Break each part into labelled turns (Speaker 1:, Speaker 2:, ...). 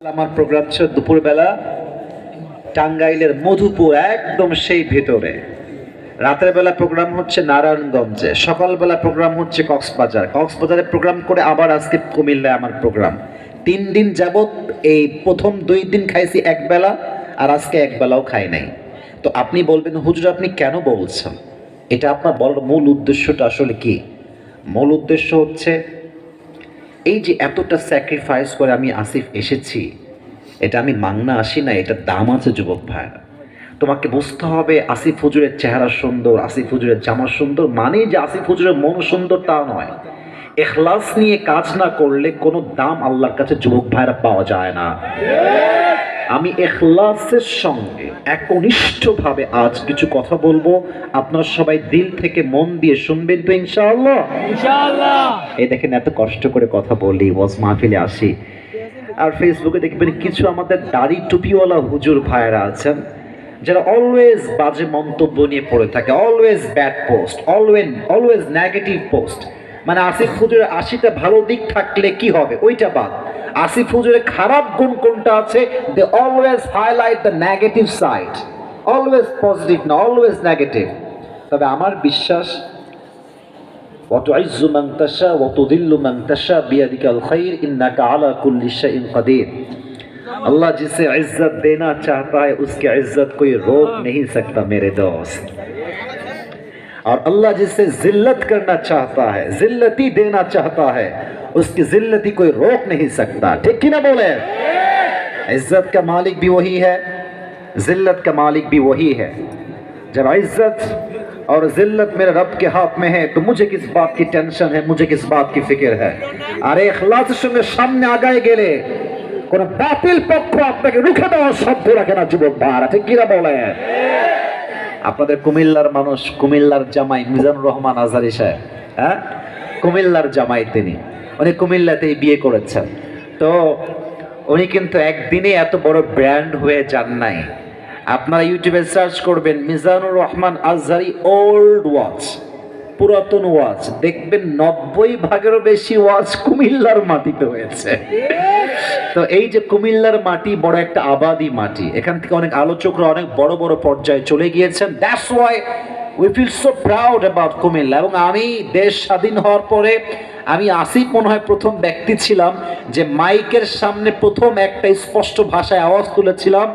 Speaker 1: আমার প্রোগ্রাম ছিল দুপুরবেলা টাঙ্গাইলের মধুপুর, একদম সেই ভেতরে। রাতের বেলা প্রোগ্রাম হচ্ছে নারায়ণগঞ্জে, সকালবেলা প্রোগ্রাম হচ্ছে কক্সবাজারে প্রোগ্রাম করে আবার আজকে কুমিল্লায় আমার প্রোগ্রাম। 3 দিন যাবত এই প্রথম 2 দিন খাইছি একবেলা, আর আজকে একবেলাও খাই নাই। তো আপনি বলবেন হুজুর আপনি কেন বলছেন? এটা আপনার বলার মূল উদ্দেশ্যটা আসলে কি? মূল উদ্দেশ্য হচ্ছে এই যে এতটা স্যাক্রিফাইস করে আমি আসিফ এসেছি, এটা আমি মাংনা আসি না, এটার দাম আছে যুবক ভাইরা। তোমাকে বুঝতে হবে আসিফ হুজুরের চেহারা সুন্দর, আসিফ হুজুরের জামা সুন্দর মানে যে আসিফ হুজুরের মন সুন্দর তা নয়। ইখলাস নিয়ে কাজ না করলে কোনো দাম আল্লাহর কাছে যুবক ভাইরা পাওয়া যায় না। আমি ইখলাসের সঙ্গে একনিষ্ঠভাবে আজ কিছু কথা বলবো, আপনারা সবাই দিল থেকে মন দিয়ে শুনবেন তো ইনশাআল্লাহ?
Speaker 2: ইনশাআল্লাহ।
Speaker 1: এই দেখেন এত কষ্ট করে কথা বলি, ওয়াজ মাহফিলে আসি, আর ফেসবুকে দেখবেন কিছু আমাদের দাড়ি টুপিওয়ালা হুজুর ভাইরা আছেন যারা অলওয়েজ বাজে মন্তব্য নিয়ে পড়ে থাকে, always bad post, always negative post. মানে আসিফ হুজুরের 80টা ভালো দিক থাকলে কি হবে ওইটা বাদ, আসিফ হুজুরের খারাপ গুণ কোনটা আছে, they always highlight the negative side, always positive না, অলওয়েজ নেগেটিভ। তবে আমার বিশ্বাস وتعز من تشاء وتذل من تشاء بيدك الخير إنك على كل شيء قدير। अल्लाह जिसे इज्जत देना चाहता है उसकी इज्जत कोई रोक नहीं सकता मेरे दोस्त, और अल्लाह जिसे जिल्लत करना चाहता है, जिल्लती देना चाहता है, उसकी जिल्लती कोई रोक नहीं सकता। ठीक की ना बोले? इज्जत का मालिक भी वही है, जिल्लत का मालिक भी वही है। जब इज्जत और जिल्लत मेरे रब के हाथ में है तो मुझे किस बात की टेंशन है, मुझे किस बात की फिक्र है। अरे इखलासेर संगे सामने आगाए गेले কোন বাতিল পক্ষ আপনাকে রুখে দেওয়ার শব্দ রাখে না যুবক ভাইরা। ঠিক কিনা বলে? আপনাদের কুমিল্লার মানুষ, কুমিল্লার জামাই মিজানুর রহমান আজহারী সাহেব, হ্যাঁ কুমিল্লার জামাই, উনি কুমিল্লাতেই বিয়ে করেছেন। তো উনি কিন্তু একদিনে এত বড় ব্র্যান্ড হয়ে যান নাই। আপনারা ইউটিউবে সার্চ করবেন মিজানুর রহমান আজহারী ওল্ড ওয়াচ, পুরাতন ওয়াচ, দেখবেন 90% বেশি ওয়াচ কুমিল্লার মাটিতে হয়েছে। তো এই যে কুমিল্লার মাটি বড় একটা আবাদি মাটি, এখান থেকে অনেক আলোচকরা অনেক বড় বড় পর্যায়ে চলে গিয়েছেন। That's why we feel so proud about Comilla. এবং আমি দেশ স্বাধীন হওয়ার পরে আমি আসিফ মনে হয় প্রথম ব্যক্তি ছিলাম যে মাইকের সামনে প্রথম একটা স্পষ্ট ভাষায় আওয়াজ তুলেছিলাম,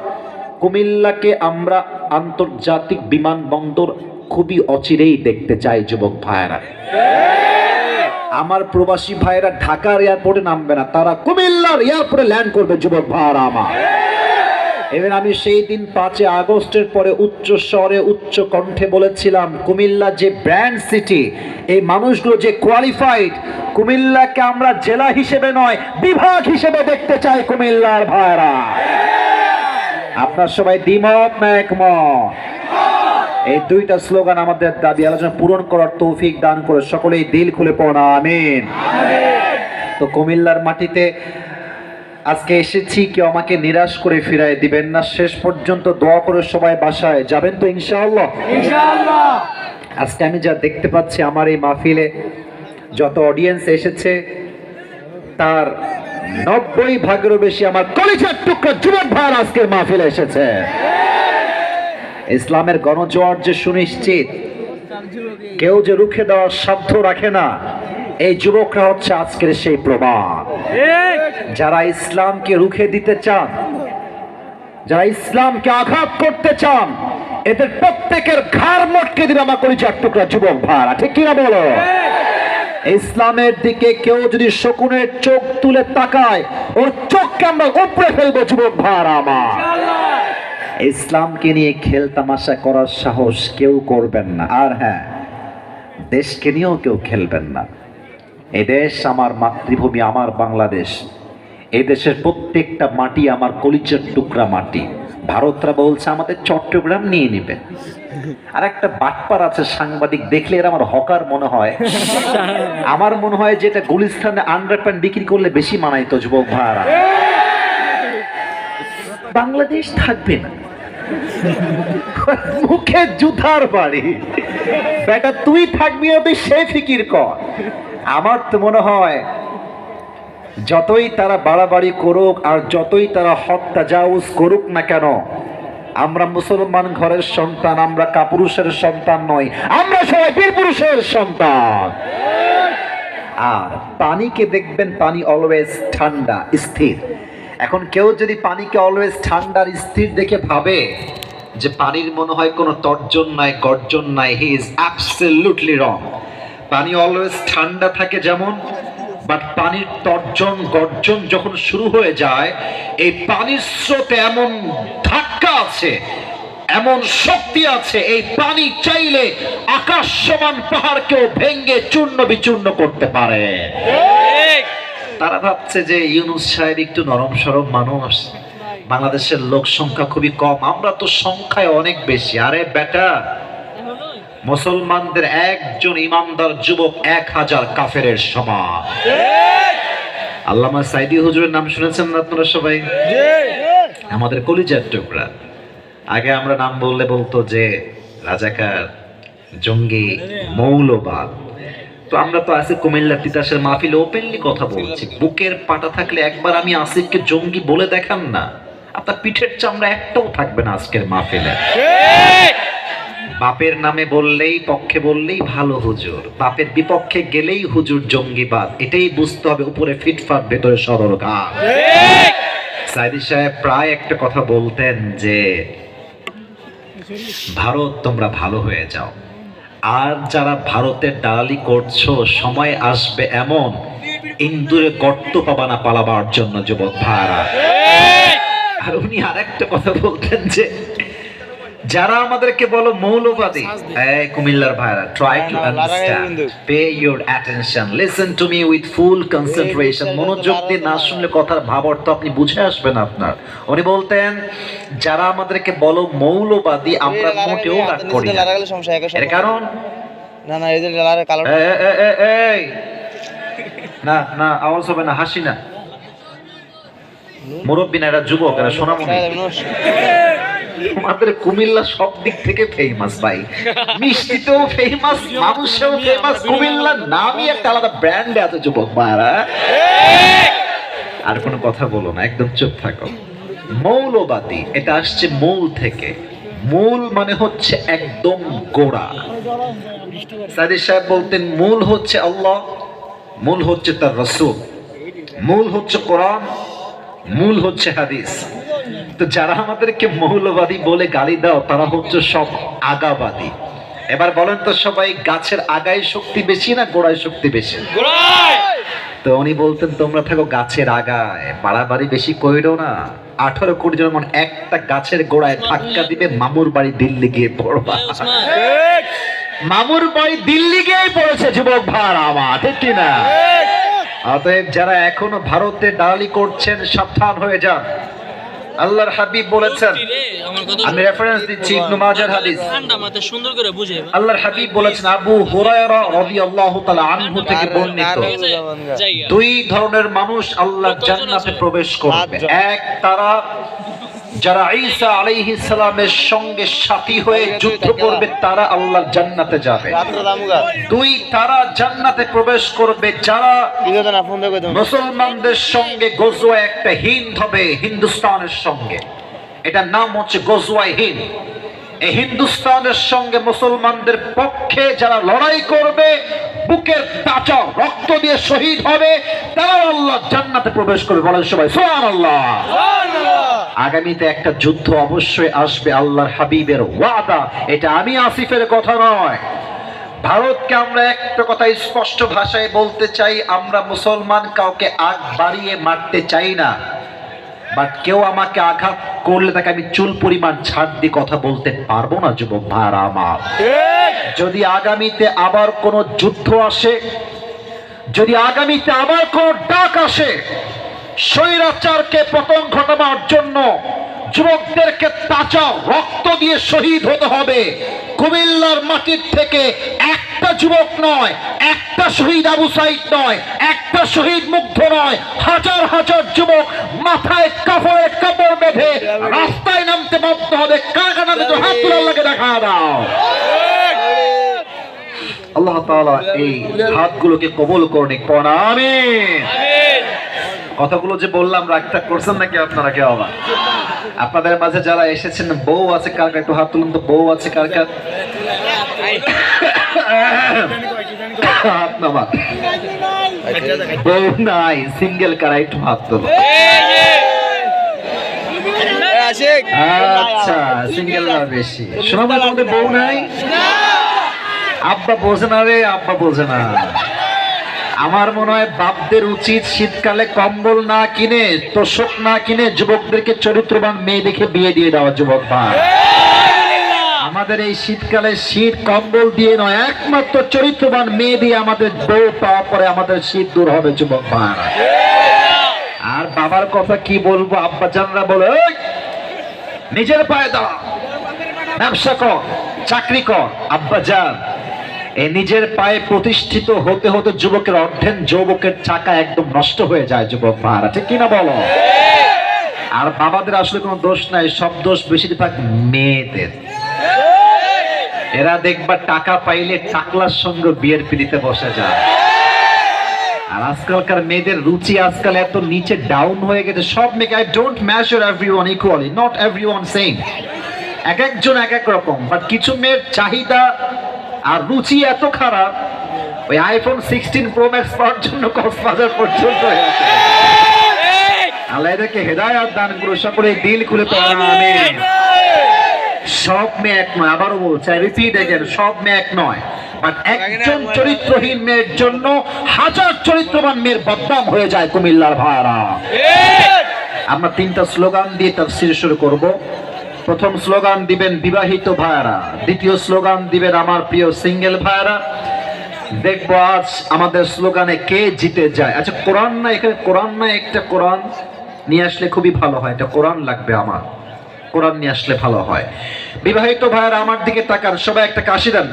Speaker 1: কুমিল্লাকে আমরা আন্তর্জাতিক বিমানবন্দর খুবই অচিরেই দেখতে চাই যুবক ভাইরা। আমার প্রবাসী ভাইরা ঢাকার এয়ারপোর্টে নামবে না, তারা কুমিল্লার এয়ারপোর্টে ল্যান্ড করবে যুবক ভাইরা আমার। এবার আমি সেই দিন 5 আগস্টের পরে উচ্চ স্বরে উচ্চ কণ্ঠে বলেছিলাম কুমিল্লা যে ব্র্যান্ড সিটি, এই মানুষগুলো যে কোয়ালিফাইড, কুমিল্লাকে আমরা জেলা হিসেবে নয় বিভাগ হিসেবে দেখতে চাই কুমিল্লার ভাইরা। আপনার সবাই দ্বিমত না একমত? এই দুইটা স্লোগান আমাদের দাবি, আলোচনা পূরণ করার তৌফিক দান করে সকলেই দিল খুলে পড়া আমিন। তো কুমিল্লার মাটিতে আজকে এসেছি, কেউ আমাকে নিরাশ করে ফিরায় দিবেন না, শেষ পর্যন্ত দোয়া করে সবাই বাসায় যাবেন তো ইনশাআল্লাহ?
Speaker 2: ইনশাআল্লাহ।
Speaker 1: আজকে আমি যা দেখতে পাচ্ছি আমার এই মাহফিলে যত অডিয়েন্স এসেছে তার 90% বেশি আমার কলিজার টুকরা যুবক ভাইরা আজকের মাহফিলে এসেছে। ইসলামের গণজোয়ার যে সুনিশ্চিত, কেউ যে রুখে দেওয়ার সাধ্য রাখে না, এই যুবকরা হচ্ছে আজকের সেই প্রমাণ। যারা ইসলামকে রুখে দিতে চান, যারা ইসলামকে আঘাত করতে চান, এদের প্রত্যেকের ঘাড় মটকে দিবে আমার কলিজার টুকরা যুবক ভাইরা। ঠিক কিনা বলো? ইসলামের দিকে কেউ যদি শকুনের চোখ তুলে তাকায়, ওর চোখকে আমরা উপড়ে ফেলবো যুবক ভাইরা আমার। ইসলামকে নিয়ে খেল তামাশা করার সাহস কেউ করবেন না, আর হ্যাঁ দেশকে নিয়েও কেউ খেলবেন না। এই দেশ আমার মাতৃভূমি, আমার বাংলাদেশ। এই দেশের প্রত্যেকটা মাটি আমার কলিজার টুকরা মাটি। ভারতরা বলছে আমাদের চট্টগ্রাম নিয়ে নেবে, আর একটা বাটপার আছে সাংবাদিক, দেখলে এর আমার হকার মনে হয়। আমার মনে হয় যে এটা গুলিস্তানে আন্ডারপ্যান্ট বিক্রি করলে বেশি মানাইতো যুবক ভাইরা। বাংলাদেশ থাকবে না, মুখে জুতার বাড়ি, বেটা তুই থাকবি না, তুই সে ফিকির কর। আমার তো মনে হয় যতই তারা বাড়াবাড়ি করুক আর যতই তারা হক তাজাউজ করুক না কেন, আমরা মুসলমান ঘরের সন্তান, আমরা কাপুরুষের সন্তান নই, আমরা সবাই বীর পুরুষের সন্তান। আর পানিকে দেখবেন, পানি অলওয়েজ ঠান্ডা স্থির। এখন কেউ যদি পানিকে অলওয়েজ ঠান্ডা আর স্থির দেখে ভাবে যে পানির মনে হয় কোনো তর্জন নাই, গর্জন নাই, হি ইজ অ্যাবসলিউটলি রং। পানি অলওয়েজ ঠান্ডা থাকে যেমন, বাট পানির তর্জন গর্জন যখন শুরু হয়ে যায়, এই পানির স্রোতে এমন ধাক্কা আছে, এমন শক্তি আছে, এই পানি চাইলে আকাশ সমান পাহাড়কেও ভেঙ্গে চূর্ণ বিচূর্ণ করতে পারে। তারা ভাবছে যে ইউনূস সাহেব একটু নরম সরম মানুষ, বাংলাদেশের লোক সংখ্যা খুবই কম, আমরা তো সংখ্যায় অনেক বেশি। আরে বেটা, মুসলমানদের একজন ইমানদার যুবক 1000 কাফেরের সমান। আল্লামা সাইদি হুজুরের নাম শুনেছেন না আপনারা সবাই? আমাদের কলিজার টুকরা। আগে আমরা নাম বললে বলতো যে রাজাকার, জঙ্গি, মৌলবাদ। তো আমরা তো আসিফ কুমিল্লা তিতাসের মাহফিলে ওপেনলি কথা বলছি। বুকের পাটা থাকলে একবার আমি আসিফকে জঙ্গি বলে দেখান না, আপনার পিঠের চামড়া একটাও থাকবে না আজকের মাহফিলে। বাপের নামে বললেই, পক্ষে বললেই ভালো হুজুর, বাপের বিপক্ষে গেলেই হুজুর জঙ্গিবাদ। এটাই বুঝতে হবে, উপরে ফিটফাট ভেতরে সরল গান। সাইদি সাহেব প্রায় একটা কথা বলতেন যে ভারত তোমরা ভালো হয়ে যাও, আর যারা ভারতের দালালি করছো সময় আসবে এমন ইন্দুরে গর্ত পাবা না পালাবার জন্য যুবক ভাইরা। আর উনি আরেকটা কথা বলতেন যে যারা আমাদেরকে বলো মৌলবাদী, এই কুমিল্লার ভাইরা, try to understand, pay your attention, listen to me with full concentration. মনোযোগ দিয়ে না শুনলে কথার ভাব অর্থ আপনি বুঝে আসবে না আপনার। উনি বলতেন যারা আমাদেরকে বলো মৌলবাদী, আমরা মোটেও রাগ করি না। এর কারণ
Speaker 3: না না, এই যে লালারে কালো
Speaker 1: এই না না, আওয়াজ হবে না, হাসি না। মুরব্বী না, এরা যুবক, এরা সোনামণি। আমাদের কুমিল্লা সব দিক থেকে ফেমাস ভাই, মিষ্টিতেও ফেমাস, মানুষেও ফেমাস। কুমিল্লার নামই একটা আলাদা ব্র্যান্ড আছে যুবক ভাইরা। আর কোনো কথা বলো না, একদম চুপ থাকো। মৌলবাদী এটা আসছে মূল থেকে। মূল মানে হচ্ছে একদম গোড়া। সাইদি সাহেব বলতেন মূল হচ্ছে আল্লাহ, মূল হচ্ছে তার রাসূল, মূল হচ্ছে কোরআন, মূল হচ্ছে হাদিস। তো যারা আমাদেরকে মৌলবাদী বলে গালি দাও, তারা হচ্ছে সব আগাবাদী। এবার বলেন তো সবাই, গাছের আগায় শক্তি বেশি না গোড়ায় শক্তি বেশি? তো উনি বলতেন তোমরা থাকো গাছের আগায়, বাড়াবাড়ি বেশি কইরো না। 18 কোটি জন একটা গাছের গোড়ায় ধাক্কা দিবে, মামুর বাড়ি দিল্লি গিয়ে পড়বা। মামুর বাড়ি দিল্লি গিয়ে পড়েছে যুবক ভাইরা আমার, ঠিক কিনা? অতএব যারা এখনো ভারতে দালালি করছেন সাবধান হয়ে যান। আল্লাহর হাবিব বলেছেন, আমি রেফারেন্স দিচ্ছি ইবনে মাজার হাদিস, আল্লাহর হাবিব বলেছেন, আবু হুরায়রা রাদিয়াল্লাহু তাআলা আনহু থেকে বর্ণিত, দুই ধরনের মানুষ আল্লাহর জান্নাতে প্রবেশ করবে। এক, তারা যারা ঈসা আলাইহিস সালামের সঙ্গে সাথী হয়ে যুদ্ধ করবে, তারা আল্লাহর জান্নাতে যাবে। দুই, তারা জান্নাতে প্রবেশ করবে যারা মুসলমানদের সঙ্গে গজওয়া একটা হিন্দ হবে, হিন্দুস্তানের সঙ্গে। এটার নাম হচ্ছে গজওয়া হিন্দ। এই হিন্দুস্তানের সঙ্গে মুসলমানদের পক্ষে যারা লড়াই করবে, বুকের তাজা রক্ত দিয়ে শহীদ হবে, তারা আল্লাহর জান্নাতে প্রবেশ করবে। বলেন সবাই সুবহানাল্লাহ। আগামীতে একটা যুদ্ধ অবশ্যই আসবে, আল্লাহর হাবিবের ওয়াদা। এটা আমি আসিফের কথা নয়। ভারতকে আমরা একটা কথা স্পষ্ট ভাষায় বলতে চাই, আমরা মুসলমান কাউকে আগ বাড়িয়ে মারতে চাই না, বাট কেউ আমাকে আঘাত করলে তাকে আমি চুল পরিমাণ ছাড় দিয়ে কথা বলতে পারবো না যুবক ভাইরা আমার। যদি আগামীতে আবার কোনো যুদ্ধ আসে, যদি আগামীতে আবার কোনো ডাক আসে, স্বৈরাচারকে পতন ঘটানোর জন্য যুবকদেরকে তাজা রক্ত দিয়ে শহীদ হতে হবে। কুমিল্লার মাটির থেকে একটা যুবক নয়, একটা শহীদ আবু সাইদ নয়, একটা শহীদ মুগ্ধ নয়, হাজার হাজার যুবক মাথায় কাপড়ে কাপড় বেঁধে রাস্তায় নামতে বাধ্য হবে। কারা নামতে তো হাত তুলে আল্লাহকে দেখা দাও। আল্লাহ তাআলা এই হাতগুলোকে কবুল করুন, আমিন। কথাগুলো যে বললাম রাগটা করছেন নাকি আপনারা কেউ আবার? আপনাদের মাঝে যারা এসেছেন বউ আছে কার কার, একটু হাত তুলুন তো। বউ আছে কার কার? হাত নামা। বউ নাই, সিঙ্গেল কারা, একটু হাত তোলো। আচ্ছা, সিঙ্গেলরা বেশি। শোনো ভাই, তোমাদের বউ নাই? আব্বা বোঝে না রে, আব্বা বোঝে না। আমার মনে হয় বাপদের উচিত শীতকালে কম্বল না কিনে, তোষক না কিনে যুবকদেরকে চরিত্রবান মেয়ে দেখে বিয়ে দিয়ে দেওয়া। যুবক ভাই, আমাদের এই শীতকালে শীত কম্বল দিয়ে নয়, একমাত্র চরিত্রবান মেয়ে দিয়ে আমাদের বউ পাওয়া পরে আমাদের শীত দূর হবে। যুবক ভাই, আর বাবার কথা কি বলবো, আব্বা জানরা বলে নিজের পায়ে দাঁড়া, ব্যবসা কর, চাকরি কর। আব্বা জান, এই নিজের পায়ে প্রতিষ্ঠিত হতে হতে যুবকের অর্ধেন যৌবকের চাকা একদম নষ্ট হয়ে যায়। যুবক ভাড়া, ঠিক কিনা বলো? আর বাবাদের আসলে কোনো দোষ নাই, সব দোষ বেশিরভাগ মেয়েদের। এরা দেখবা টাকা পাইলে টাকলার সঙ্গে বিয়ের পিড়িতে বসে যায়। আর আজকালকার মেয়েদের রুচি আজকাল এত নিচে ডাউন হয়ে গেছে। সব মেয়ে, I don't measure everyone equally, not everyone same, এক একজন এক এক রকম। বাট কিছু মেয়ের চাহিদা আর রুচি এত খারাপ, ওই আইফোন 16 প্রো ম্যাক্স পাওয়ার জন্য কক্সবাজার পর্যন্ত হয়ে আছে। আল্লাহ এদেরকে হেদায়েত দান করুন, সকলে দিল খুলে পড়া আমিন। সব মেয়ে এক নয়, আবারও বলছি, রিপিট अगेन, সব মেয়ে এক নয়। বাট একজন চরিত্রহীন মেয়ের জন্য হাজার চরিত্রবান মেয়ের বদনাম হয়ে যায়। কুমিল্লার ভাইরা, আমরা 3টা স্লোগান দিয়ে তাফসীর শুরু করব। প্রথম স্লোগান দিবেন বিবাহিত ভাইরা, দ্বিতীয় স্লোগান দিবেন আমার প্রিয় সিঙ্গেল ভাইরা। দেখবো আজ আমাদের স্লোগানে কে জিতে যায়। আচ্ছা, কোরআন না এখানে, কোরআন না, একটা কোরআন নিয়ে আসলে খুবই ভালো হয়। এটা কোরআন লাগবে আমার, কোরআন নিয়ে আসলে ভালো হয়। বিবাহিত ভাইরা আমার দিকে তাকান, সবাই একটা কাশি দেন।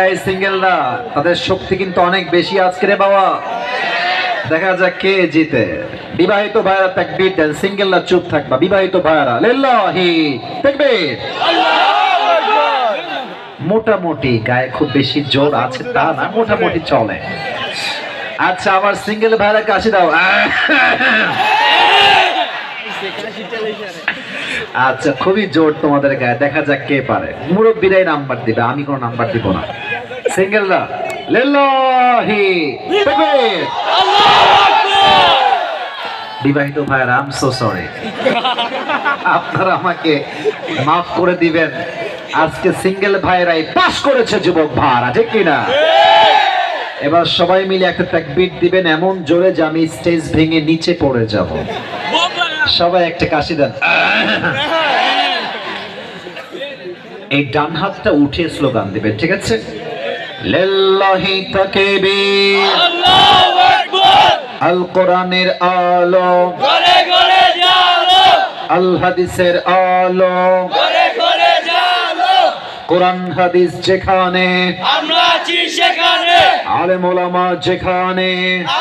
Speaker 1: এই সিঙ্গেলরা, তাদের শক্তি কিন্তু অনেক বেশি আজকে রে বাবা। দেখা যাক কে জিতে। বিবাহিত ভাইরা তাকবীর দেন, সিঙ্গেলরা চুপ থাকবা। বিবাহিত ভাইরা লিল্লাহি তাকবীর। মোটামুটি, গায়ে খুব বেশি জোর আছে তা না, মোটামুটি চলে। আচ্ছা, আমার সিঙ্গেল ভাইরা কাশি দাও। আচ্ছা, খুবই জোর তোমাদের গায়ে, দেখা যাক কে পারে। মুরব্বীরাই নাম্বার দিবে, আমি কোনো নাম্বার দিব না। সিঙ্গেলরা লিল্লাহি তাকবীর। বিবাহিত ভাইরা, আই এম সো সরি, আপনারা আমাকে মাফ করে দিবেন। আজকে সিঙ্গেল ভাইরাই পাস করেছে যুবক ভাইরা, ঠিক কিনা? এবার সবাই মিলে একটা তাকবীর দিবেন এমন জোরে যে আমি স্টেজ ভেঙে নিচে পড়ে যাব। সবাই একটা কাশি দেন। এই ডান হাতটা উঠে স্লোগান দিবেন, ঠিক আছে? লিল্লাহি তাকবীর, আল্লাহু আকবার, আল কোরআনের আলো গলে গলে জালো, আল হাদিসের আলো গলে গলে জালো। কোরআন হাদিস যেখানে আমরা আছি সেখানে, আলেম ওলামা যেখানে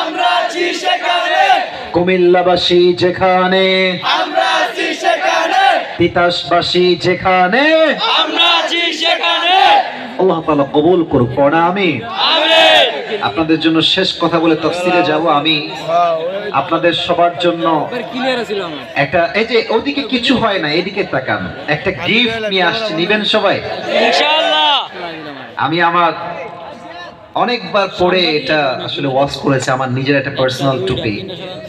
Speaker 1: আমরা আছি সেখানে, কুমিল্লাবাসী যেখানে আমরা আছি সেখানে, তিতাসবাসী যেখানে আমরা আছি সেখানে। আল্লাহ তাআলা কবুল করুক, পড়া আমিন। আপনাদের জন্য শেষ কথা বলে তাফসীরে যাব। আমি আপনাদের সবার জন্য একটা, এই যে ওদিকে কিছু হয় না, এদিকে তাকান, একটা গিফট নিয়ে আসছি, নিবেন সবাই ইনশাআল্লাহ। আমি আমার অনেকবার পরে এটা আসলে ওয়াশ করেছে, আমার নিজের একটা পার্সোনাল টুপি,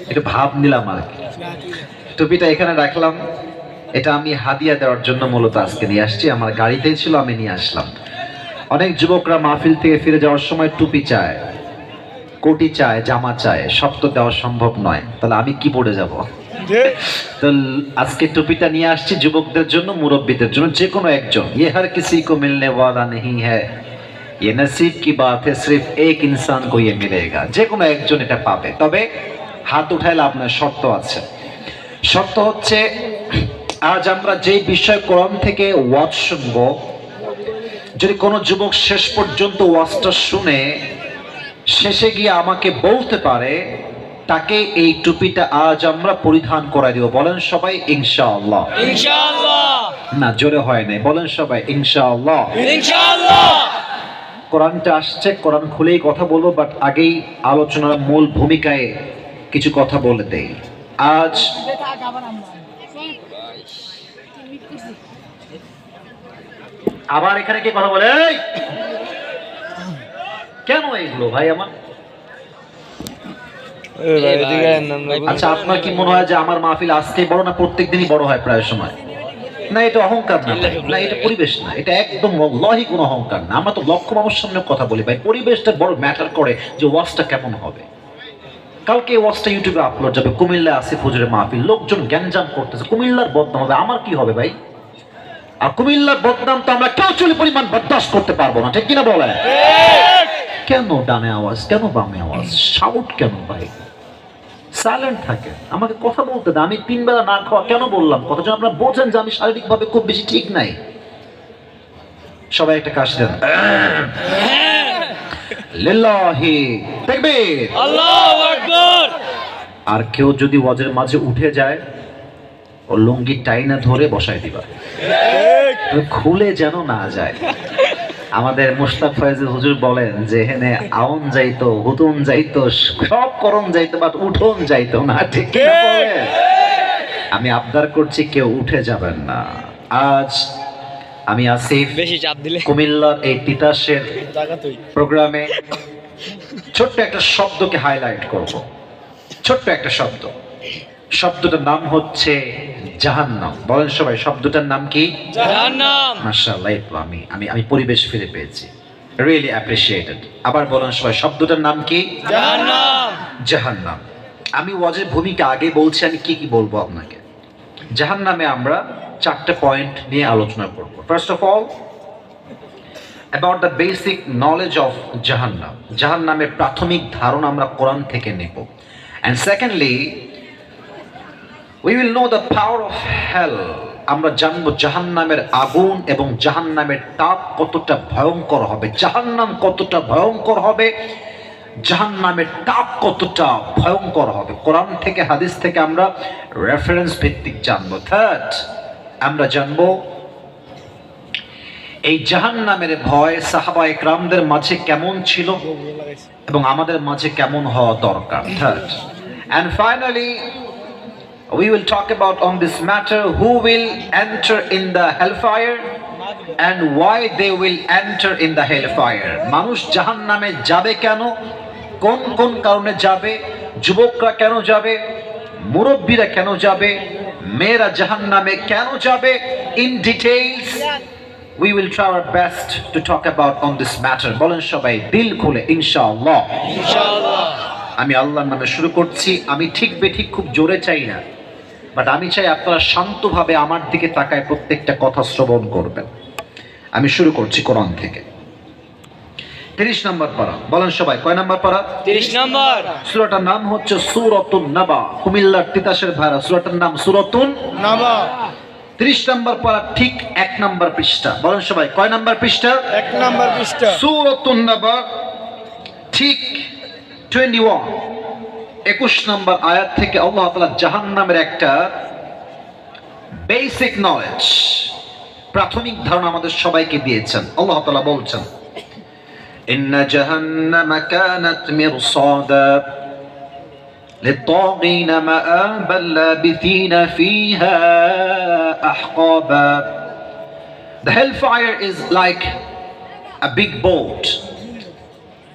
Speaker 1: একটু ভাব নিলাম আর কি। টুপিটা এখানে রাখলাম, এটা আমি হাদিয়া দেওয়ার জন্য মূলত আজকে নিয়ে আসছি। আমার গাড়িতেই ছিল, আমি নিয়ে আসলাম। অনেক যুবকরা মাহফিল থেকে ফিরে যাওয়ার সময় টুপি চায়, কোটি চায়, জামা চায়, সব তো দেওয়া সম্ভব নয়, তাহলে আমি কি পরে যাব? তো আজকে টুপিটা নিয়ে আসছি যুবকদের জন্য, মুরব্বীদের জন্য, যে কোনো একজন। ये हर किसी को मिलने वाला नहीं है, ये नसीब की बात है, सिर्फ एक इंसान को ये मिलेगा। যে কোনো একজন এটা পাবে, তবে হাত উঠাইলে আপনার শর্ত আছে। শর্ত হচ্ছে, আজ আমরা যে বিষয় কোরআন থেকে ওয়াজ শুনবো, যদি কোনো যুবক শেষ পর্যন্ত ওয়াজটা শুনে শেষে গিয়ে আমাকে বলতে পারে, তাকে এই টুপিটা আজ আমরা পরিধান করাই দেব। বলেন সবাই ইনশাআল্লাহ। ইনশাআল্লাহ। না, জোরে হয় নাই, বলেন সবাই ইনশাআল্লাহ। ইনশাআল্লাহ। কোরআনটা আসছে, কোরআন খুলেই কথা বলবো, বাট আগেই আলোচনার মূল ভূমিকায় কিছু কথা বলে দেই। আজ আবার এখানে কে কথা বলে? এই! কেন এগুলো ভাই আমার? আচ্ছা, আপনার কি মনে হয় যে আমার মাহফিল আজকে বড় না প্রত্যেক দিনই বড় হয় প্রায় সময়? না, এটা অহংকার না ভাই। না, এটা পরিবেশ না, এটা একদম ওয়াল্লাহি কোনো অহংকার না। আমরা তো লক্ষ মানুষের সামনে কথা বলি ভাই, পরিবেশটা বড় ম্যাটার করে যে ওয়াজটা কেমন হবে। কালকে ওয়াজটা ইউটিউবে আপলোড যাবে, কুমিল্লা আসিফ হুজুরের মাহফিল, লোকজন গ্যাঞ্জাম করতেছে, কুমিল্লার বদনাম হবে, আমার কি হবে ভাই? আর কুমিল্লার বদনাম তো আমরা কেউ চুলি পরিমাণ বরদাস্ত করতে পারবো না, ঠিক কিনা বলেন? কেন ডানে আওয়াজ, কেন বামে আওয়াজ, শাউট কেন ভাই? সাইলেন্ট থাকে, আমাকে কথা বলতে দেন। আমি 3 বেলা না খাওয়া কেন বললাম কথা, যেন আপনারা বোঝেন যে আমি শারীরিকভাবে খুব বেশি ঠিক নাই। সবাই একটা কাশি দেন। লিল্লাহি তাকবীর,
Speaker 2: আল্লাহু আকবার।
Speaker 1: আর কেউ যদি ওয়াজের মাঝে উঠে যায়, ও লুঙ্গি টাইনা ধরে বসায় দিবা, খুলে যেন না যায়। আমাদের মুশতাক ফয়েজ হুজুর বলেন যে এখানে আউন যাইতো, হুতুন যাইতো, সব করণ যাইতো, বাট উঠোন যাইতো না, ঠিক কিনা বলেন? আমি আবদার করছি কেউ উঠে যাবেন না। আজ আমি আসিফ
Speaker 3: বেশি চাপ দিলে
Speaker 1: কুমিল্লার এই তিতাসের প্রোগ্রামে ছোট্ট একটা শব্দকে হাইলাইট করব। ছোট্ট একটা শব্দ, শব্দটার নাম হচ্ছে জাহান্নাম। বলেন সবাই, শব্দটার নাম কি?
Speaker 3: জাহান্নাম।
Speaker 1: মাশাআল্লাহ, আমি আমি আমি পরিবেশ ফিরে পেয়েছি, রিয়েলি অ্যাপ্রিশিয়েটেড। আবার বলেন সবাই, শব্দটার নাম কি?
Speaker 3: জাহান্নাম।
Speaker 1: জাহান্নাম। আমি ওয়াজের ভূমিকা আগে বলছি, আমি কি কি বলবো আপনাকে। জাহান্নামে আমরা 4টে পয়েন্ট নিয়ে আলোচনা করব। First of all, about the basic knowledge of জাহান্নাম। জাহান্নামের প্রাথমিক ধারণা আমরা কোরআন থেকে নেব। And secondly, we will know the power of hell. আমরা জানবো জাহান্নামের আগুন এবং জাহান্নামের তাপ কতটা ভয়ঙ্কর হবে, জাহান্নাম কতটা ভয়ঙ্কর হবে, জাহান্নামের তাপ কতটা ভয়ঙ্কর হবে। কোরআন থেকে, হাদিস থেকে আমরা রেফারেন্স ভিত্তিক জানবো। থার্ড, আমরা জানবো এই জাহান্নামের ভয় সাহাবা ইকরামদের মাঝে কেমন ছিল এবং আমাদের মাঝে কেমন হওয়া দরকার। Third and finally, we will talk about on this matter who will enter in the hellfire and why they will enter in the hellfire. মানুষ জাহান্নামে যাবে কেন, কোন কোন কারণে যাবে, যুবকরা কেন যাবে, মুরব্বীরা কেন যাবে, মেয়েরা জাহান্নামে কেন যাবে, in details we will try our best to talk about on this matter. বলেন সবাই দিল খুলে ইনশাআল্লাহ।
Speaker 3: ইনশাআল্লাহ।
Speaker 1: আমি আল্লাহর নামে শুরু করছি। আমি ঠিক বেঠিক খুব জোরে চাই না, বাট আমি চাই আপনারা শান্তভাবে আমার দিকে তাকায় প্রত্যেকটা কথা শ্রবণ করবেন। আমি শুরু করছি কোরআন থেকে। 30 নম্বর পারা। বলেন সবাই, কয় নম্বর পারা?
Speaker 3: 30 নম্বর।
Speaker 1: সূরাটার নাম হচ্ছে সূরাতুন নাবা। কুমিল্লার তিতাসের ভাইরা, সূরাটার নাম সূরাতুন
Speaker 3: নাবা।
Speaker 1: 30 নম্বর পারা, ঠিক 1 নম্বর পৃষ্ঠা। বলেন সবাই, কয় নম্বর পৃষ্ঠা?
Speaker 3: 1 নম্বর পৃষ্ঠা।
Speaker 1: সূরাতুন নাবা, ঠিক 21 নম্বর আয়াত থেকে আল্লাহ তাআলা জাহান্নামের একটা বেসিক নলেজ, প্রাথমিক ধারণা আমাদের সবাইকে দিয়েছেন। আল্লাহ তাআলা বলছেন, ইন্না জাহান্নামা কানাত মিরসাদা লিত-তাগিনা মাআবাল লাবিথিনা ফিহা আহকাবা। The hellfire is like a big boat.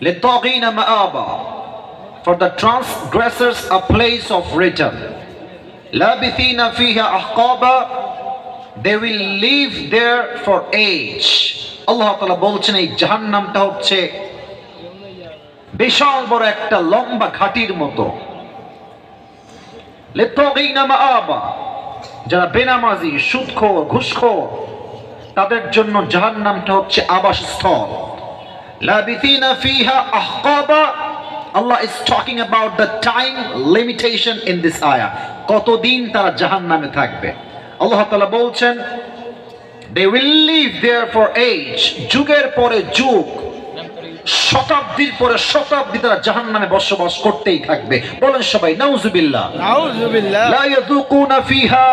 Speaker 1: লিত-তাগিনা মাআবা, for the transgressors a place of return. Labithina fiha ahqaba, they will live there for age. আল্লাহ তাআলা বলছেন এই জাহান্নামটা হচ্ছে বিশাল বড় একটা লম্বা ঘাটির মতো। লিত-তাগিনা মাআবা, যারা বেনামাজি, সুদখোর, ঘুষখোর, তাদের জন্য জাহান্নামটা হচ্ছে আবাসস্থল। লাবিথিনা ফিহা আহকাবা, Allah is talking about the time limitation in this ayah. কতদিন তারা জাহান্নামে থাকবে। আল্লাহ তাআলা বলছেন they will live there for age, যুগের পরে যুগ, শতাব্দীর পরে শতাব্দী তারা জাহান্নামে বসবাস করতেই থাকবে। বলেন সবাই নাউযুবিল্লাহ।
Speaker 3: নাউযুবিল্লাহ।
Speaker 1: লা ইয়াযুকুনা ফিহা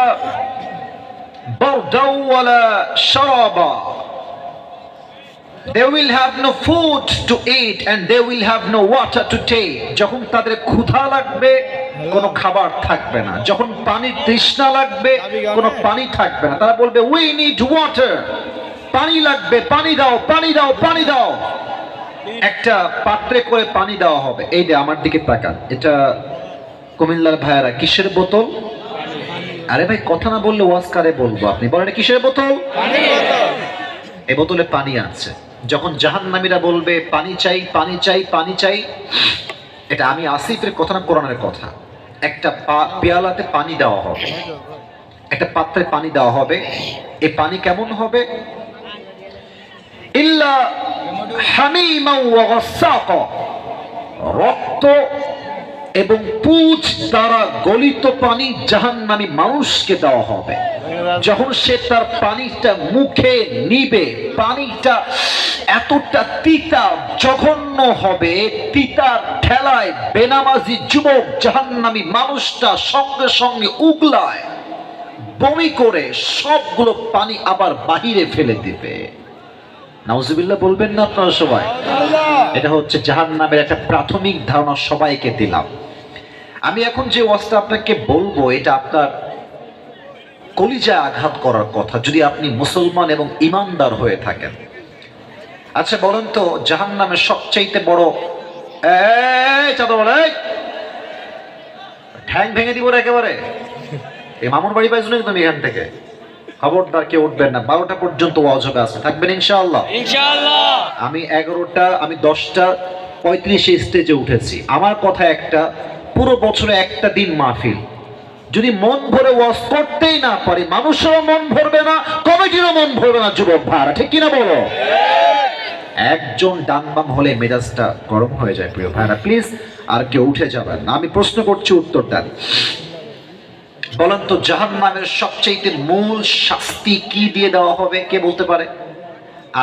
Speaker 1: বারদাও ওয়ালা শারাবা, They will have no food to eat and they will have no water to take. যখন তাদের ক্ষুধা লাগবে কোনো খাবার থাকবে না, যখন পানির তৃষ্ণা লাগবে কোনো পানি থাকবে না, তারা বলবে we need water, পানি লাগবে, পানি দাও, পানি দাও, পানি দাও। একটা পাত্রে করে পানি দেওয়া হবে। এই যে আমার দিকে তাকান, এটা কুমিল্লার ভাইয়ারা কিসের বোতল? আরে ভাই কথা না বললে ওয়াজ কারে বলবো, আপনি বলেন এটা কিসের বোতল? এই বোতলে পানি আছে। যখন জাহান্নামীরা বলবে পানি চাই, পানি চাই, পানি চাই, এটা আমি আসিফের কথা না কোরআনের কথা। একটা পেয়ালাতে পানি দেওয়া হবে, একটা পাত্রে পানি দেওয়া হবে। এই পানি কেমন হবে? ইল্লা হামিমা ওয়া গাসসাকা, রক্ত এবং পুঁজ দ্বারা গলিত পানি জাহান্নামী মানুষকে দেওয়া হবে। যখন সে তার পানিটা মুখে নিবে, পানিটা এতটা তিতা জঘন্য হবে, তিতার ঠেলায় বেনামাজি যুবক জাহান্নামী মানুষটা সঙ্গে সঙ্গে উগলায়, বমি করে সবগুলো পানি আবার বাহিরে ফেলে দিবে। নাউজুবিল্লাহ বলবেন না আপনারা সবাই? এটা হচ্ছে জাহান্নামের একটা প্রাথমিক ধারণা, সবাইকে দিলাম। আমি এখন যে ওয়াজটা আপনাকে বলবো এটা আপনার কলিজায় আঘাত করার কথা, যদি আপনি মুসলমান এবং ইমানদার হয়ে থাকেন। আচ্ছা বলেন তো, জাহান্নামের সবচাইতে বড় ঠ্যাং ভেঙে দিব একেবারে। এই মামুর বাড়ি পাইছো নাকি তুমি এখান থেকে? খবরদার কেউ উঠবেন না, 12টা পর্যন্ত ওয়াজ হবে, আসতে থাকবেন ইনশাআল্লাহ।
Speaker 2: ইনশাআল্লাহ।
Speaker 1: আমি 10:35 স্টেজে উঠেছি। আমার কথা একটা, পুরো বছরে একটা দিন মাহফিল, যদি মন ভরে ওয়াজ করতেই না পারি, মানুষেরও মন ভরবে না, কমিটিরও মন ভরবে না। যুবক ভাইরা ঠিক কিনা বলো? একজন ডান বাম হলে মেজাজটা গরম হয়ে যায়। প্রিয় ভাইরা প্লিজ আর কেউ উঠে যাবেন না, আমি প্রশ্ন করছি উত্তর দেন। বলেন তো জাহান্নামের সবচেয়ে মূল শাস্তি কি দিয়ে দেওয়া হবে? কে বলতে পারে?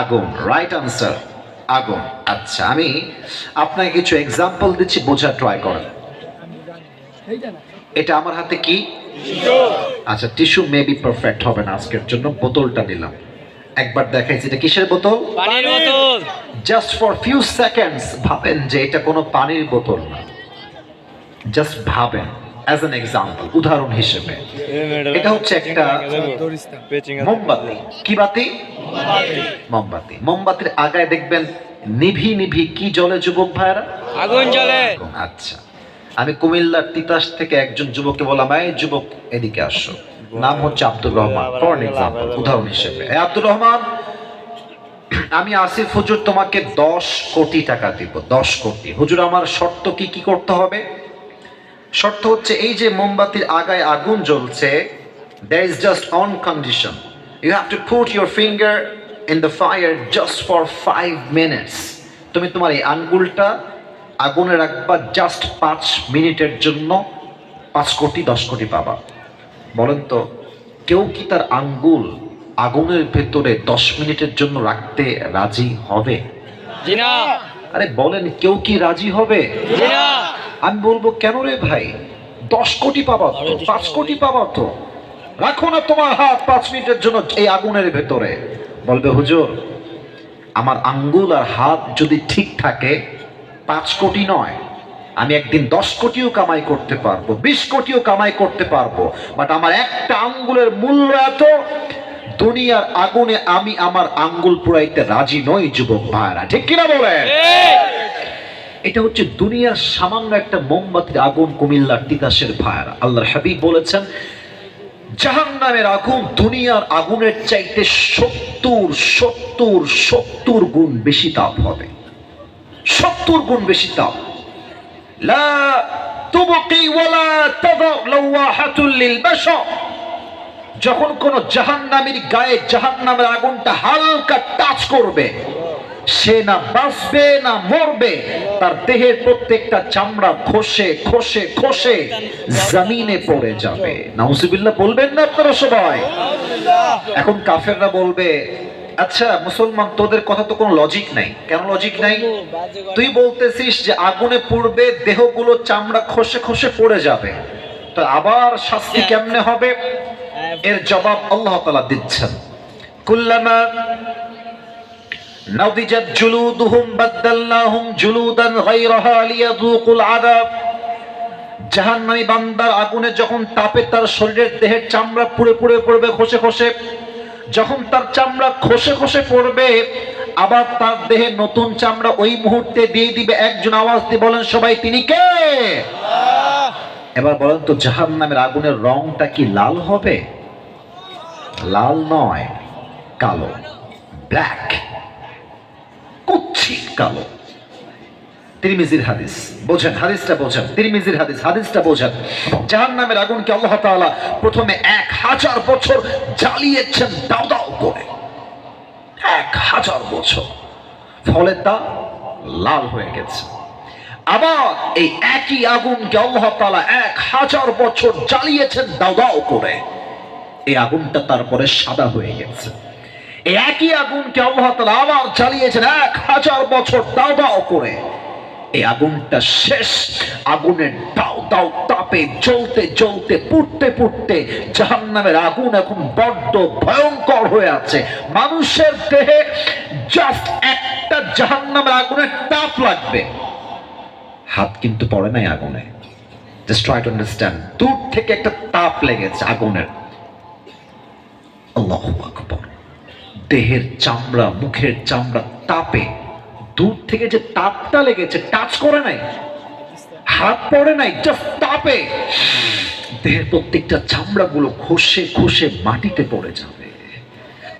Speaker 1: আগুন। রাইট আনসার, আগুন। আচ্ছা আমি আপনাকে কিছু এক্সাম্পল দিচ্ছি, বোঝা ট্রাই করেন। এটা আমার হাতে কি? আচ্ছা টিস্যু মেবি পারফেক্ট হবে না আজকের জন্য, বোতলটা নিলাম। একবার দেখাইছি এটা কিসের বোতল?
Speaker 2: পানির বোতল।
Speaker 1: জাস্ট ফর ফিউ সেকেন্ডস ভাবেন যে এটা কোনো পানির বোতল না, জাস্ট ভাবেন অ্যাজ অ্যান এক্সাম্পল, উদাহরণ হিসেবে। এটা হচ্ছে একটা মোমবাতি। কি বাতি? মোমবাতি। মোমবাতির আগায় দেখবেন নিভি নিভি কি জ্বলে যুবক ভাইরা?
Speaker 2: আগুন জ্বলে।
Speaker 1: আচ্ছা আমি কুমিল্লার তিতাস থেকে একজন যুবককে বললাম, এই যুবক এদিকে আসো, নাম হচ্ছে আব্দুর রহমান, ফর এক্সাম্পল উদাহরণ হিসেবে। আব্দুর রহমান, আমি আসিফ হুজুর তোমাকে 10 কোটি টাকা দিব, 10 কোটি। হুজুর আমার শর্ত কি কি করতে হবে? শর্ত হচ্ছে এই যে মোমবাতির আগায় আগুন জ্বলছে, there is just one condition, you have to put your finger in the fire just for 5 minutes. তুমি তোমার এই আঙ্গুলটা আগুনে রাখবা জাস্ট 5 মিনিটের জন্য, 5 কোটি 10 কোটি পাবা। বলেন তো কেউ কি তার আঙ্গুল আগুনের ভেতরে 10 মিনিটের জন্য রাখতে রাজি হবে?
Speaker 2: জি না।
Speaker 1: আরে বলেন কেউ কি রাজি হবে?
Speaker 2: জি না।
Speaker 1: আমি বলবো কেন রে ভাই, 10 কোটি পাবা তো, 5 কোটি পাবা তো, রাখো না তোমার হাত 5 মিনিটের জন্য এই আগুনের ভেতরে। বলবে হুজুর আমার আঙ্গুল আর হাত যদি ঠিক থাকে 5 কোটি নয়, আমি একদিন 10 কোটিও কামাই করতে পারবো, 20 কোটিও কামাই করতে পারবো, বাট আমার একটা আঙ্গুলের মূল্য এত, দুনিয়ার আগুনে আমি আমার আঙ্গুল পুরাইতে রাজি নই। যুবক ভাইরা ঠিক কিনা বলেন? এটা হচ্ছে দুনিয়ার সামান্য একটা মোমবাতির আগুন। কুমিল্লার তিতাসের ভাইরা, আল্লাহর হাবিব বলেছেন জাহান্নামের আগুন দুনিয়ার আগুনের চাইতে 70 গুণ বেশি তাপ হবে, 70 গুণ বেশি তাপ। লা তুবকি ওয়ালা তাযা লাওয়াহাতুল লিল বাশার। যখন কোন জাহান্নামীর গায়ে জাহান্নামের আগুনটা হালকা টাচ করবে, সে না বাঁচবে না মরবে, তার দেহের প্রত্যেকটা চামড়া খসে খসে খসে জমিনে পড়ে যাবে। নাউজুবিল্লাহ বলবেন না আপনারা সবাই? এখন কাফেররা বলবে, আচ্ছা মুসলমান তোদের কথা তো কোনো লজিক নাই। কেন লজিক নাই? তুই বলতেছিস যে আগুনে পড়বে, দেহগুলো চামড়া খসে খসে পড়ে যাবে, তো আবার শাস্তি কেমনে হবে? এর জবাব আল্লাহ তাআলা দিচ্ছেন, কুল্লামা নাদিজাত জুলুদুহুম বাদদালনাহুম জুলুদান গায়রাহা লিয়াযুকুল আযাব। জাহান্নামী বান্দার আগুনে যখন তাপে তার শরীরের দেহের চামড়া পুড়ে পুড়ে পড়বে খসে খসে, যখন তার চামড়া খসে খসে পড়বে আবার তার দেহে নতুন চামড়া ওই মুহূর্তে দিয়ে দিবে একজন। আওয়াজ দিয়ে বলেন সবাই, তিনি কে? এবার বলেন তো, জাহান্নামের আগুনের রংটা কি লাল হবে? লাল নয়, কালো, ব্ল্যাক, কুচ্ছিত কালো। তিরমিজির হাদিস, বোঝেন হাদিসটা বোঝেন, তিরমিজির হাদিস, হাদিসটা বোঝেন। জাহান্নামের আগুনকে আল্লাহ তাআলা প্রথমে 1000 বছর জ্বালিয়েছেন দাও দাও করে, 1000 বছর, ফলে তা লাল হয়ে গেছে। আবার এই একই আগুনকে আল্লাহ তাআলা 1000 বছর জ্বালিয়েছেন দাও দাও করে, এই আগুনটা তারপরে সাদা হয়ে গেছে। এই একই আগুনকে আল্লাহ তাআলা আবার জ্বালিয়েছেন 1000 বছর দাও দাও করে, এই আগুনটা শেষ। আগুনের দাও দাও তাপে জ্বলতে জ্বলতে পুড়তে পুড়তে জাহান্নামের আগুন এখন বড্ড ভয়ঙ্কর হয়ে আছে। মানুষের দেহে জাস্ট একটা জাহান্নামের আগুনের তাপ লাগবে, হাত কিন্তু পড়ে নাই আগুনে। জাস্ট ট্রাই টু আন্ডারস্ট্যান্ড, দূর থেকে একটা তাপ লেগেছে আগুনের। আল্লাহু আকবার। দেহের চামড়া, মুখের চামড়া তাপে, দূর থেকে যে তাপটা লেগেছে, টাচ করে নাই, হাত পড়ে নাই, জাস্ট তাপে দেহের প্রত্যেকটা চামড়াগুলো খসে খসে মাটিতে পড়ে যাবে।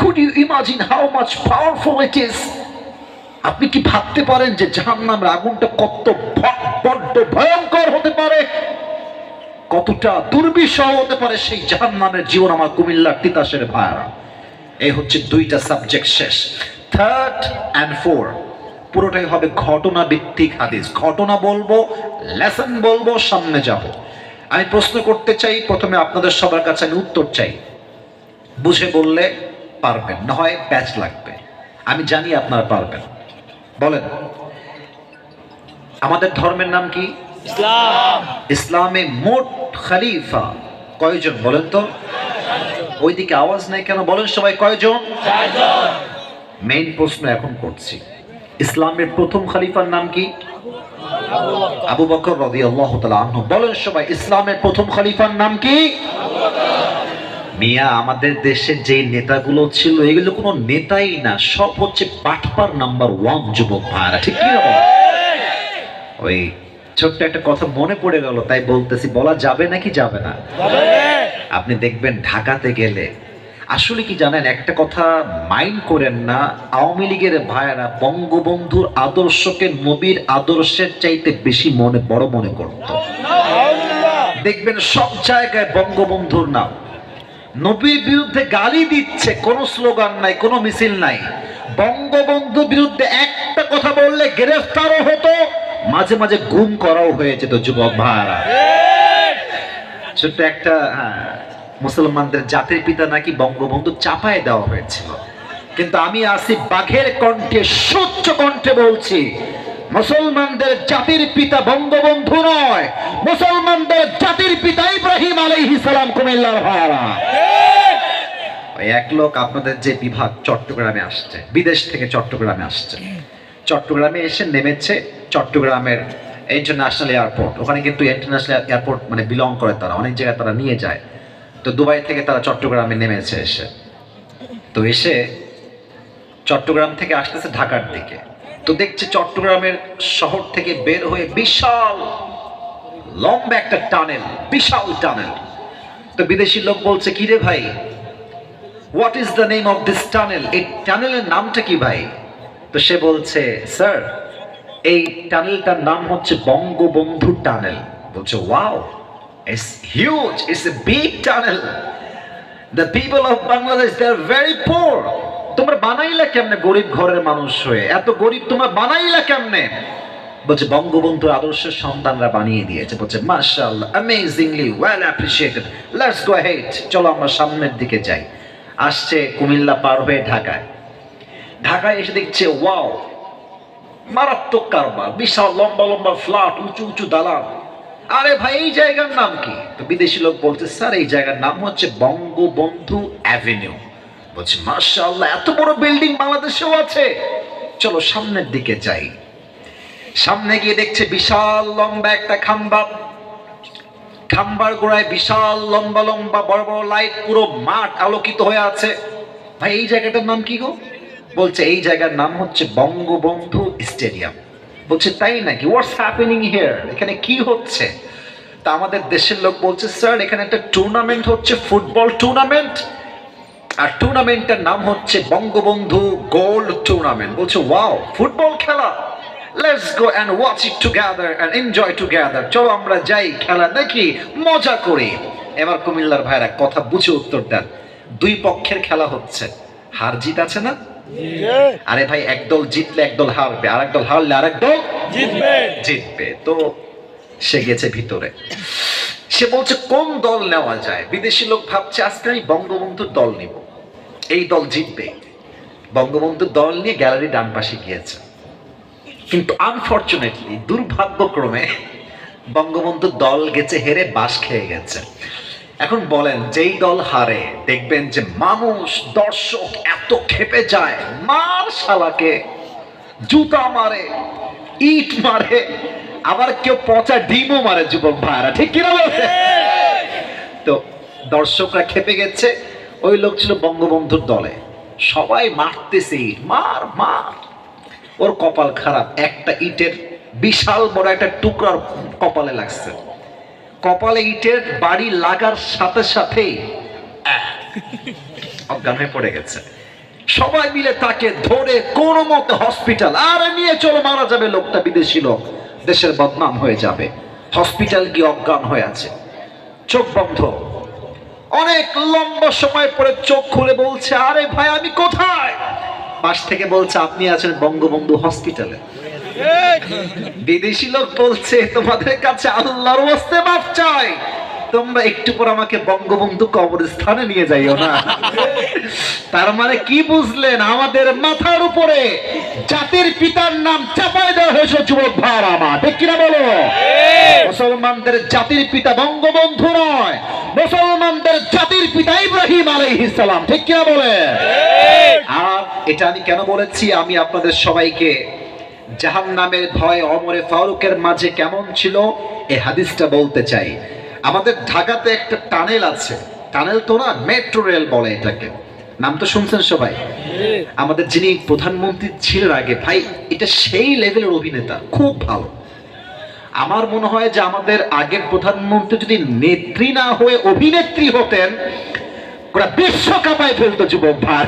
Speaker 1: Could you imagine how much powerful it is? আপনি কি ভাবতে পারেন যে জাহান্নামের আগুনটা কত বড্ড ভয়ঙ্কর হতে পারে, কতটা দুর্বিষহ হতে পারে সেই জাহান্নামের জীবন? আমার কুমিল্লার তিতাসের ভাইরা, এই হচ্ছে 2টা সাবজেক্ট শেষ। 3rd and 4 পুরোটাই হবে ঘটনা ভিত্তিক হাদিস। ঘটনা বলবো, লেসন বলবো, সামনে যাব। আমি প্রশ্ন করতে চাই, প্রথমে আপনাদের সবার কাছে আমি উত্তর চাই। বুঝে বললে পারবেন, না হয় ব্যাচ লাগবে। আমি জানি আপনারা পারবেন। বলেন, আমাদের ধর্মের নাম কি?
Speaker 2: ইসলাম।
Speaker 1: ইসলামে মোট খলিফা কয়জন বলেন তো? ওইদিকে আওয়াজ নাই কেন? বলেন সবাই, কয়জন?
Speaker 2: 4 জন।
Speaker 1: মেইন প্রশ্ন এখন করছি। ইসলামের প্রথম খলিফার নাম কি? আবু বকর রাদিয়াল্লাহু তাআলা আনহু। বলেন সবাই, ইসলামের প্রথম খলিফার নাম কি? মিয়া, আমাদের দেশে যে নেতাগুলো ছিল এগুলো কোনো নেতাই না, সব হচ্ছে বাটপার নাম্বার 1 যুবক ভাইরা, ঠিক কি না? ওই ছোট্ট একটা কথা মনে পড়ে গেল, তাই বলতেছি। বলা যাবে নাকি যাবে না? আপনি দেখবেন ঢাকাতে গেলে, আসলে কি জানেন, একটা কথা মাইন্ড করেন না, আওয়ামী লীগের ভাইয়েরা বঙ্গবন্ধুর আদর্শকে নবীর আদর্শের চাইতে বেশি বড় মনে করত। দেখবেন সব জায়গায় বঙ্গবন্ধুর নাম, নবীর বিরুদ্ধে গালি দিচ্ছে, কোনো স্লোগান নাই, কোনো মিছিল নাই। বঙ্গবন্ধুর বিরুদ্ধে একটা কথা বললে গ্রেফতারও হতো, মাঝে মাঝে গুম করাও হয়ে যেত যুবক ভাইরা। ছোট্ট একটা, মুসলমানদের জাতির পিতা নাকি বঙ্গবন্ধু চাপায় দেওয়া হয়েছিল, কিন্তু আমি আসি বাঘের কণ্ঠে, সূচ্য কণ্ঠে বলছি, মুসলমানদের জাতির পিতা বঙ্গবন্ধু নয়, মুসলমানদের জাতির পিতা ইব্রাহিম আলাইহিস সালাম। কুমিল্লার ভাইরা, ওই এক লোক আপনাদের যে বিভাগ চট্টগ্রামে আসছে, বিদেশ থেকে চট্টগ্রামে আসছে, চট্টগ্রামে এসে নেমেছে চট্টগ্রামের ইন্টারন্যাশনাল এয়ারপোর্ট। ওখানে কিন্তু ইন্টারন্যাশনাল এয়ারপোর্ট মানে বিলং করে, তারা অনেক জায়গায় তারা নিয়ে যায়। তো দুবাই থেকে তারা চট্টগ্রামে নেমেছে এসে, তো এসে চট্টগ্রাম থেকে আসতেছে ঢাকার দিকে। তো দেখছে চট্টগ্রামের শহর থেকে বের হয়ে বিশাল লম্বা একটা টানেল, বিশাল টানেল। তো বিদেশি লোক বলছে, কি রে ভাই, what is the name of this tunnel? এই টানেলের নামটা কি ভাই? তো সে বলছে, স্যার, এই টানেলটার নাম হচ্ছে বঙ্গবন্ধু টানেল। বলছে, wow, it's huge, it's a big tunnel. The people of Bangladesh, they are very poor. তোমরা বানাইলা কেমনে, গরিব ঘরের মানুষ হয়ে এত গরিব তোমরা বানাইলা কেমনে? বলছে, বঙ্গবন্ধুর আদর্শের সন্তানরা বানিয়ে দিয়েছে। বলছে, মাশাআল্লাহ, amazingly well appreciated, let's go head, চলো আমরা সামনের দিকে যাই। আসছে কুমিল্লা পার হয়ে ঢাকায়। ঢাকায় এসে দেখছে, ওয়াও, মারাত্মক কারবার, বিশাল লম্বা লম্বা ফ্ল্যাট, উঁচু উঁচু দালান। আরে ভাই, এই জায়গার নাম কি? তো বিদেশি লোক বলছে, স্যার, এই জায়গার নাম হচ্ছে বঙ্গবন্ধু অ্যাভিনিউ। বলছে, মাশাআল্লাহ, এত বড় বিল্ডিং বাংলাদেশেও আছে? চলো সামনের দিকে যাই। সামনে গিয়ে দেখছে বিশাল লম্বা একটা খাম্বা, খাম্বার গোড়ায় বিশাল লম্বা লম্বা বড় বড় লাইট, পুরো মাঠ আলোকিত হয়ে আছে। ভাই এই জায়গাটার নাম কি গো? বলছে এই জায়গার নাম হচ্ছে বঙ্গবন্ধু স্টেডিয়াম। বলছে তাই নাকি? হোয়াটস হ্যাপেনিং হিয়ার, এখানে কি হচ্ছে? তা আমাদের দেশের লোক বলছে স্যার এখানে একটা টুর্নামেন্ট হচ্ছে, ফুটবল টুর্নামেন্ট, আর টুর্নামেন্টের নাম হচ্ছে বঙ্গবন্ধু গোল্ড টুর্নামেন্ট। বলছে ওয়াও, ফুটবল খেলা, let's go and watch it together and enjoy together, চলো আমরা যাই, খেলা দেখি, মজা করি। এবার কুমিল্লার ভাইরা কথা বুঝে উত্তর দেন, দুই পক্ষের খেলা হচ্ছে, হার জিত আছে না? আরে ভাই একদল জিতলে একদল হারবে, আর একদল হারলে আরেক দল জিতবে। তো সে গেছে ভিতরে, সে বলছে কোন দল নেওয়া যায়? বিদেশি লোক ভাবছে আজকে আমি বঙ্গবন্ধুর দল নিব, এই দল জিতবে। বঙ্গবন্ধুর দল নিয়ে গ্যালারি ডান পাশে গিয়েছে, কিন্তু আনফরচুনেটলি দুর্ভাগ্যক্রমে বঙ্গবন্ধুর দল গেছে হেরে, বাস খেয়ে গেছে। এখন বলেন যেই দল হারে দেখবেন যে মানুষ দর্শক এত ক্ষেপে যায়, মার শালাকে, জুতা মারে, ইট মারে, আবার কেউ পচা ডিমও মারে, যুবক ভাইরা ঠিক কিনা বলছে? তো দর্শকরা ক্ষেপে গেছে, ওই লোক ছিল বঙ্গবন্ধুর দলে, সবাই মারতেছে ইট, মার মার। ওর কপাল খারাপ, একটা ইটের বিশাল বড় একটা টুকরার কপালে লাগছে, কপালে ইটের বাড়ি লাগার সাথে সাথেই অজ্ঞান হয়ে পড়ে গেছে। সবাই মিলে তাকে ধরে কোনো মতে হসপিটাল, আর নিয়ে চলো মারা যাবে লোকটা, বিদেশি লোক, দেশের বদনাম হয়ে যাবে। হসপিটাল গিয়ে অজ্ঞান হয়ে আছে, চোখ বন্ধ। অনেক লম্বা সময় পরে চোখ খুলে বলছে আরে ভাই আমি কোথায়? পাশ থেকে বলছে আপনি আছেন বঙ্গবন্ধু হসপিটালে। বিদেশি লোক বলছে তোমাদের কাছে আল্লাহর ওয়াস্তে মাফ চাই, তোমরা একটু পর আমাকে বঙ্গবন্ধু কবরস্থানে নিয়ে যাইও না। তার মানে কি বুঝলেন? আমাদের মাথার উপরে জাতির পিতার নাম চাপাই দেওয়া হয়েছে, যুবক ভাইরা আমার ঠিক কিনা বলো? মুসলমানদের জাতির পিতা বঙ্গবন্ধু নয়, মুসলমানদের জাতির পিতা ইব্রাহিম আলাইহিস সালাম ঠিক কিনা বলে? আর এটা আমি কেন বলেছি? আমি আপনাদের সবাইকে জাহান্নামের ভয় ওমরে ফারুকের মাঝে কেমন ছিল এই হাদিসটা বলতে চাই। আমাদের ঢাকাতে একটা টানেল আছে, টানেল তো না, মেট্রো রেল বলে এটাকে, নাম তো শুনছেন সবাই। আমাদের যিনি প্রধানমন্ত্রী ছিলেন আগে, ভাই এটা সেই লেভেলের অভিনেতা, খুব ভালো। আমার মনে হয় যে আমাদের আগের প্রধানমন্ত্রী যদি নেত্রী না হয়ে অভিনেত্রী হতেন, ওরা বিশ্বকাপায় ফেলতো, যুবক ভাই।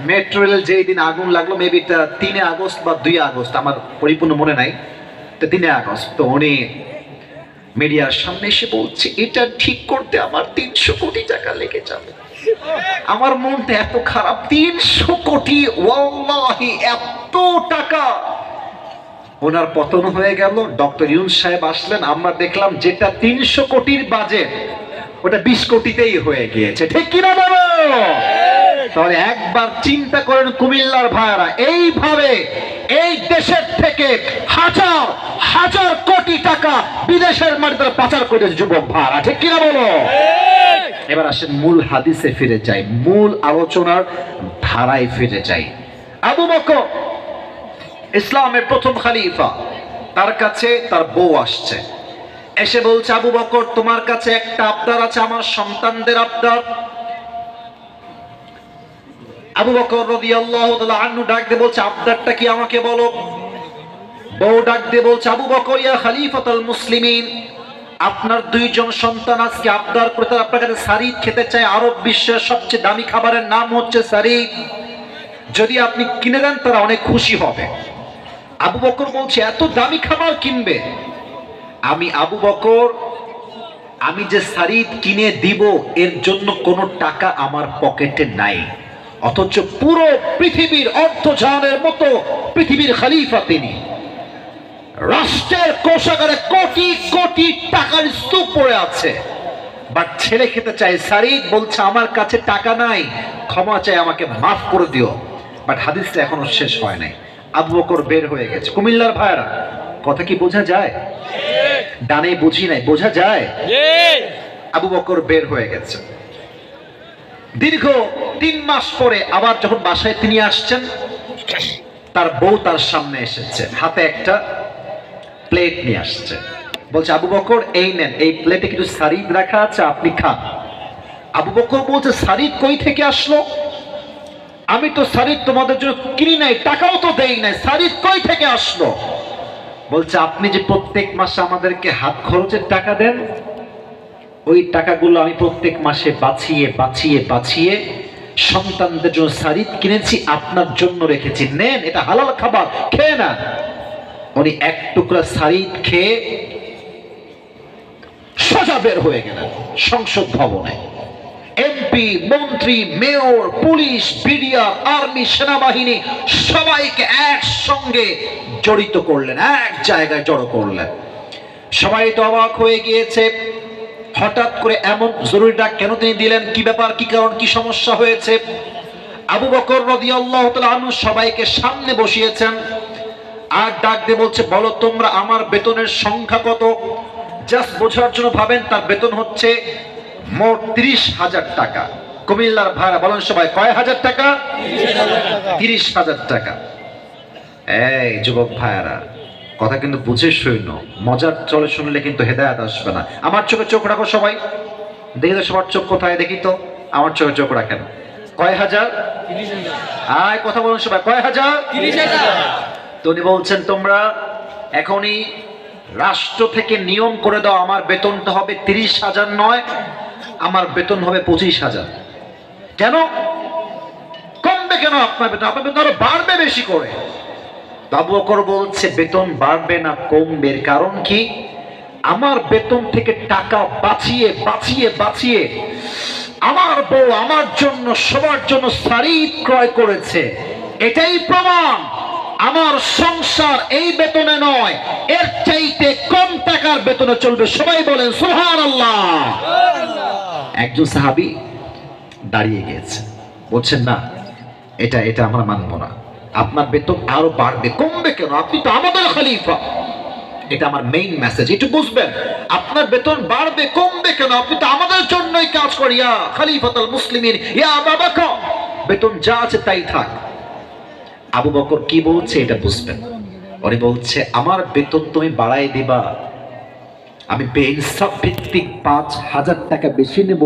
Speaker 1: মেট্রো রেল যেই দিন আগুন লাগলো, মেবি 3 আগস্ট বা 2 আগস্ট, আমার পরিপূর্ণ মনে নাই, তো 3 আগস্ট, তো উনি মিডিয়ার সামনে এসে বলছে এটা ঠিক করতে আমার 300 কোটি টাকা লেগে যাবে। আমার মনটা এত খারাপ, 300 কোটি, ওয়াল্লাহি এত টাকা। ওনার পতন হয়ে গেল, ডক্টর ইউনূস সাহেব আসলেন, আমরা দেখলাম যেটা 300 কোটির বাজেট ওটা 20 কোটিতেই হয়ে গিয়েছে, ঠিক কিনা বলো? তাহলে একবার চিন্তা করেন কুমিল্লার ভাইরা, এইভাবে এই দেশের থেকে হাজার হাজার কোটি টাকা বিদেশের মাটিতে পাচার করেছে যুবক ভাইরা, ঠিক কিনা বলো? এবার আসেন মূল হাদিসে ফিরে যাই, মূল আলোচনার ধারায় ফিরে যাই। আবু বকর ইসলামের প্রথম খলিফা, তার কাছে তার বউ আসছে, এসে বলছে আবু বকর তোমার কাছে একটা আবদার আছে, আমার সন্তানদের আবদার। আবু বকর রাদিয়াল্লাহু তাআলা আনহু ডাক দিয়ে বলছে আবদারটা কি আমাকে বলো। বউ ডাক দিয়ে বলছে আবু বকর ইয়া খলিফাতুল মুসলিমিন, আপনার 2 জন সন্তান আজকে আবদার করে তারা আপনার কাছে সারিদ খেতে চায়, আরব বিশ্বের সবচেয়ে দামি খাবারের নাম হচ্ছে সারিদ, যদি আপনি কিনে দেন তারা অনেক খুশি হবে। আবু বকর বলছে এত দামি খাবার কিনবে? আমি আবু বকর, আমি যে সারিদ কিনে দিব এর জন্য কোনো টাকা আমার পকেটে নাই, অথচ পুরো পৃথিবীর অর্থজানের মতো পৃথিবীর খলিফা তিনি, রাষ্ট্রের কোষাগারে কোটি কোটি টাকার স্তূপ পড়ে আছে, বাট ছেলে খেতে চায় সারিদ, বলছে আমার কাছে টাকা নাই, ক্ষমা চাই, আমাকে মাফ করে দিও। বাট হাদিসটা এখনো শেষ হয় নাই, আবু বকর বের হয়ে গেছে। কুমিল্লার ভাইরা কথা কি বোঝা যায়? ডানে বুঝি নাই, বোঝা যায়? আবু বকর বের হয়ে গেছে, দীর্ঘ 3 মাস পরে আবার যখন বাসায় তিনি আসছেন, তার বউ তার সামনে এসেছে, হাতে একটা প্লেট নিয়ে আসছে। বলছে, আবু বকর এই নেন, এই প্লেটে কিছু সারিদ রাখা আছে, আপনি খান। আবু বকর বলছে, সারিদ কই থেকে আসলো? আমি তো সারিদ তোমাদের জন্য কিনি নাই, টাকাও তো দেই নাই, সারিদ কই থেকে আসলো? বলছে, আপনি যে প্রত্যেক মাসে আমাদেরকে হাত খরচের টাকা দেন, ওই টাকাগুলো আমি প্রত্যেক মাসে বাঁচিয়ে বাঁচিয়ে বাঁচিয়ে সন্তানদের জন্য সারিদ কিনেছি, আপনার জন্য রেখেছি, নেন, এটা হালাল খাবার, খেয়ে না। উনি এক টুকরা সারিদ খেয়ে সোজা বের হয়ে গেলেন সংসদ ভবনে। এমপি, মন্ত্রী, মেয়র, পুলিশ, বিডিআর, আর্মি, সেনাবাহিনী সবাইকে একসঙ্গে জড়িত করলেন, এক জায়গায় জড়ো করলেন। সবাই তো অবাক হয়ে গিয়েছে, হঠাৎ করে এমন জরুরি ডাক কেন তিনি দিলেন? কি ব্যাপার, কি কারণ, কি সমস্যা হয়েছে? আবু বকর রাদিয়াল্লাহু তাআলা আনহু সবাইকে সামনে বসিয়েছেন আর ডাক দিয়ে বলছে, বলো তোমরা আমার বেতনের সংখ্যা কত? জাস্ট বোঝার জন্য ভাবেন, তার বেতন হচ্ছে মোট 30,000 টাকা। কুমিল্লার ভাড়া বলেন সবাই, কয় হাজার টাকা? 30,000 টাকা। এই যুবক ভাইয়ারা, কথা কিন্তু বুঝে শৈন্য, মজার চলে শুনলে কিন্তু হেদায়েত আসবে না। আমার চোখে চোখ রাখো সবাই, দেখি তো সবার চোখ কোথায়, দেখি তো আমার চোখে চোখ রাখেন। কয় হাজার? আয় কথা বলুন সবাই, কয় হাজার?
Speaker 3: 30,000।
Speaker 1: তো উনি বলছেন, তোমরা এখনই রাষ্ট্র থেকে নিয়ম করে দাও, আমার বেতনটা হবে 30,000 নয়, আমার বেতন হবে 25,000। কেন কমবে? কেন আপনার বেতন? আপনার বেতন আরো বাড়বে বেশি করে। আবু বকর বলছে, বেতন বাড়বে না, কমবে। কারণ কি? আমার বেতন থেকে টাকা বাঁচিয়ে বাঁচিয়ে বাঁচিয়ে আমার বউ আমার জন্য, সবার জন্য সারিদ ক্রয় করেছে। এটাই প্রমাণ আমার সংসার এই বেতনে নয়, এর চাইতে কম টাকার বেতনে চলবে। সবাই বলেন সুবহানাল্লাহ। একজন সাহাবী দাঁড়িয়ে গিয়েছে, বলছেন, না, এটা এটা আমরা মানব না, আপনার বেতন আরো বাড়বে, কমবে কেন? আপনি তো আমাদের খলিফা। এটা আমার মেইন মেসেজ, একটু বুঝবেন। আপনার বেতন বাড়বে কমবে কেন? আপনি তো আমাদের জন্যই কাজ করি, ইয়া খলিফাতুল মুসলিমিন, ইয়া আবু বকর। বেতন যা আছে তাই থাক। আবু বকর কি বলছে এটা বুঝবেন। উনি বলছে, আমার বেতন তুমি বাড়াই দিবা, আমি বেইনসাফ ভিত্তিক 5,000 টাকা বেশি নেব,